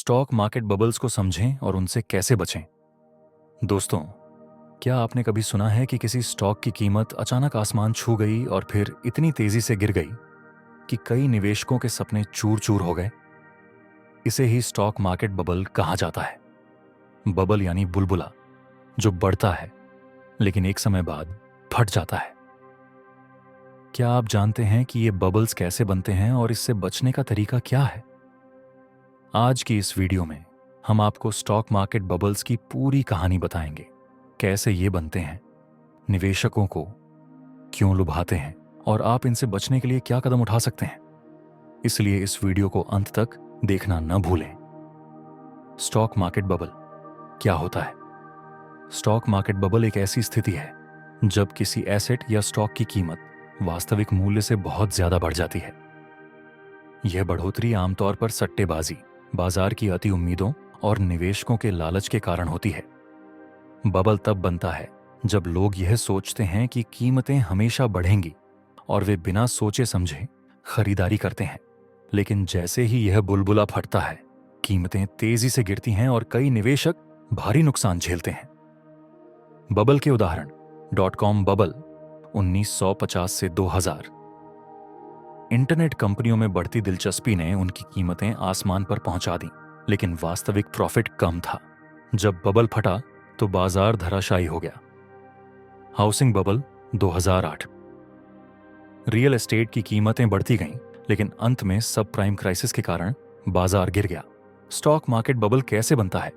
Stock market bubbles को समझें और उनसे कैसे बचें। दोस्तों, क्या आपने कभी सुना है कि किसी स्टॉक की कीमत अचानक आसमान छू गई और फिर इतनी तेजी से गिर गई कि कई निवेशकों के सपने चूर चूर हो गए? इसे ही स्टॉक मार्केट बबल कहा जाता है। बबल यानी बुलबुला, जो बढ़ता है लेकिन एक समय बाद फट जाता है। क्या आप जानते हैं कि ये बबल्स कैसे बनते हैं और इससे बचने का तरीका क्या है? आज की इस वीडियो में हम आपको स्टॉक मार्केट बबल्स की पूरी कहानी बताएंगे। कैसे ये बनते हैं, निवेशकों को क्यों लुभाते हैं और आप इनसे बचने के लिए क्या कदम उठा सकते हैं। इसलिए इस वीडियो को अंत तक देखना न भूलें। स्टॉक मार्केट बबल क्या होता है? स्टॉक मार्केट बबल एक ऐसी स्थिति है जब किसी एसेट या स्टॉक की कीमत वास्तविक मूल्य से बहुत ज्यादा बढ़ जाती है। यह बढ़ोतरी आमतौर पर सट्टेबाजी, बाजार की अति उम्मीदों और निवेशकों के लालच के कारण होती है। बबल तब बनता है जब लोग यह सोचते हैं कि कीमतें हमेशा बढ़ेंगी और वे बिना सोचे समझे खरीदारी करते हैं। लेकिन जैसे ही यह बुलबुला फटता है, कीमतें तेजी से गिरती हैं और कई निवेशक भारी नुकसान झेलते हैं। बबल के उदाहरण: .com बबल 1950 से 2000। इंटरनेट कंपनियों में बढ़ती दिलचस्पी ने उनकी कीमतें आसमान पर पहुंचा दी, लेकिन वास्तविक प्रॉफिट कम था। जब बबल फटा तो बाजार धराशायी हो गया। Housing bubble 2008। रियल एस्टेट की कीमतें बढ़ती गईं, लेकिन अंत में सब प्राइम क्राइसिस के कारण बाजार गिर गया। स्टॉक मार्केट बबल कैसे बनता है?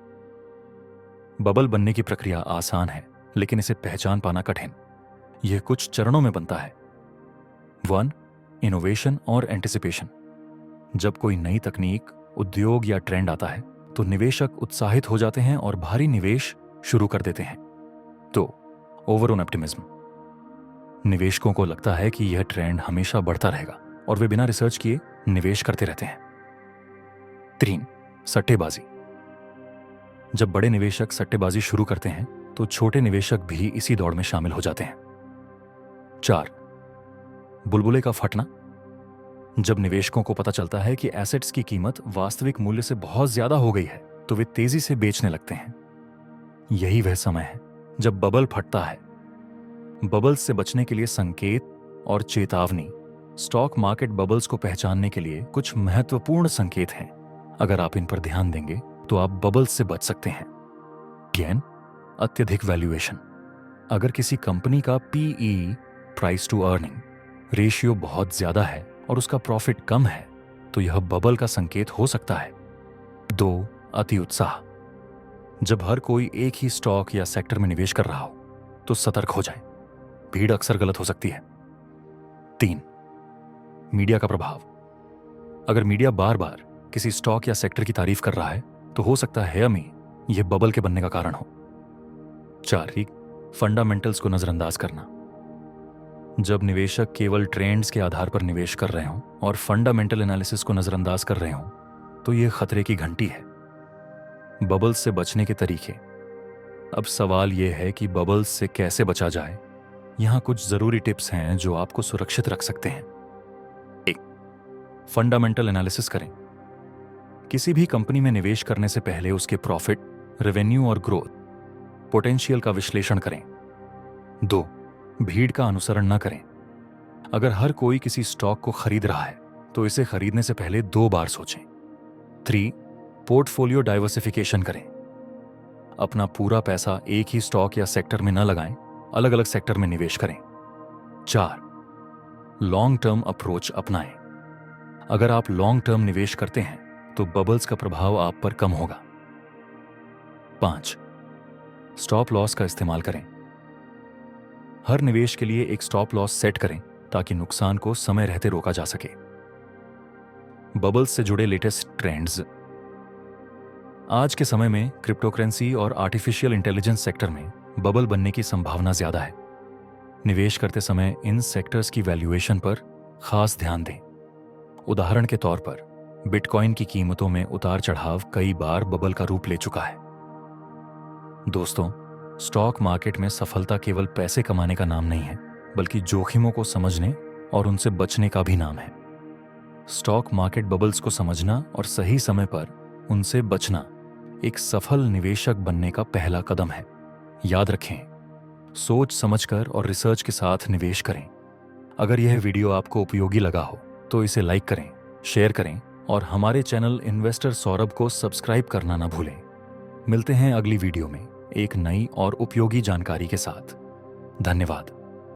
बबल बनने की प्रक्रिया आसान है, लेकिन इसे पहचान पाना कठिन। यह कुछ चरणों में बनता है। 1. इनोवेशन और एंटिसिपेशन। जब कोई नई तकनीक, उद्योग या ट्रेंड आता है तो निवेशक उत्साहित हो जाते हैं और भारी निवेश शुरू कर देते हैं। 2. ओवरऑन ऑप्टिमिज्म। निवेशकों को लगता है कि यह ट्रेंड हमेशा बढ़ता रहेगा और वे बिना रिसर्च किए निवेश करते रहते हैं। 3. सट्टेबाजी। जब बड़े निवेशक सट्टेबाजी शुरू करते हैं तो छोटे निवेशक भी इसी दौड़ में शामिल हो जाते हैं। 4. बुलबुले का फटना। जब निवेशकों को पता चलता है कि एसेट्स की कीमत वास्तविक मूल्य से बहुत ज्यादा हो गई है तो वे तेजी से बेचने लगते हैं। यही वह समय है जब बबल फटता है। बबल्स से बचने के लिए संकेत और चेतावनी। स्टॉक मार्केट बबल्स को पहचानने के लिए कुछ महत्वपूर्ण संकेत हैं। अगर आप इन पर ध्यान देंगे तो आप बबल्स से बच सकते हैं। गेन, अत्यधिक वैल्यूएशन। अगर किसी कंपनी का PE, price to earning ratio बहुत ज्यादा है और उसका प्रॉफिट कम है तो यह बबल का संकेत हो सकता है। 2. अति उत्साह। जब हर कोई एक ही स्टॉक या सेक्टर में निवेश कर रहा हो तो सतर्क हो जाए, भीड़ अक्सर गलत हो सकती है। 3. मीडिया का प्रभाव। अगर मीडिया बार बार किसी स्टॉक या सेक्टर की तारीफ कर रहा है तो हो सकता है यह बबल के बनने का कारण हो। 4. फंडामेंटल्स को नजरअंदाज करना। जब निवेशक केवल ट्रेंड्स के आधार पर निवेश कर रहे हों और फंडामेंटल एनालिसिस को नजरअंदाज कर रहे हों तो यह खतरे की घंटी है। बबल्स से बचने के तरीके। अब सवाल यह है कि बबल्स से कैसे बचा जाए। यहां कुछ जरूरी टिप्स हैं जो आपको सुरक्षित रख सकते हैं। 1. फंडामेंटल एनालिसिस करें। किसी भी कंपनी में निवेश करने से पहले उसके प्रॉफिट, रेवेन्यू और ग्रोथ पोटेंशियल का विश्लेषण करें। 2. भीड़ का अनुसरण न करें। अगर हर कोई किसी स्टॉक को खरीद रहा है तो इसे खरीदने से पहले 2 बार सोचें। 3. पोर्टफोलियो डाइवर्सिफिकेशन करें। अपना पूरा पैसा एक ही स्टॉक या सेक्टर में न लगाएं, अलग अलग सेक्टर में निवेश करें। 4. लॉन्ग टर्म अप्रोच अपनाएं। अगर आप लॉन्ग टर्म निवेश करते हैं तो बबल्स का प्रभाव आप पर कम होगा। 5. स्टॉप लॉस का इस्तेमाल करें। हर निवेश के लिए एक स्टॉप लॉस सेट करें ताकि नुकसान को समय रहते रोका जा सके। बबल्स से जुड़े लेटेस्ट ट्रेंड्स। आज के समय में क्रिप्टोकरेंसी और आर्टिफिशियल इंटेलिजेंस सेक्टर में बबल बनने की संभावना ज्यादा है। निवेश करते समय इन सेक्टर्स की वैल्यूएशन पर खास ध्यान दें। उदाहरण के तौर पर बिटकॉइन की कीमतों में उतार चढ़ाव कई बार बबल का रूप ले चुका है। दोस्तों, स्टॉक मार्केट में सफलता केवल पैसे कमाने का नाम नहीं है, बल्कि जोखिमों को समझने और उनसे बचने का भी नाम है। स्टॉक मार्केट बबल्स को समझना और सही समय पर उनसे बचना एक सफल निवेशक बनने का पहला कदम है। याद रखें, सोच समझकर और रिसर्च के साथ निवेश करें। अगर यह वीडियो आपको उपयोगी लगा हो तो इसे लाइक करें, शेयर करें और हमारे चैनल इन्वेस्टर सौरभ को सब्सक्राइब करना ना भूलें। मिलते हैं अगली वीडियो में एक नई और उपयोगी जानकारी के साथ। धन्यवाद।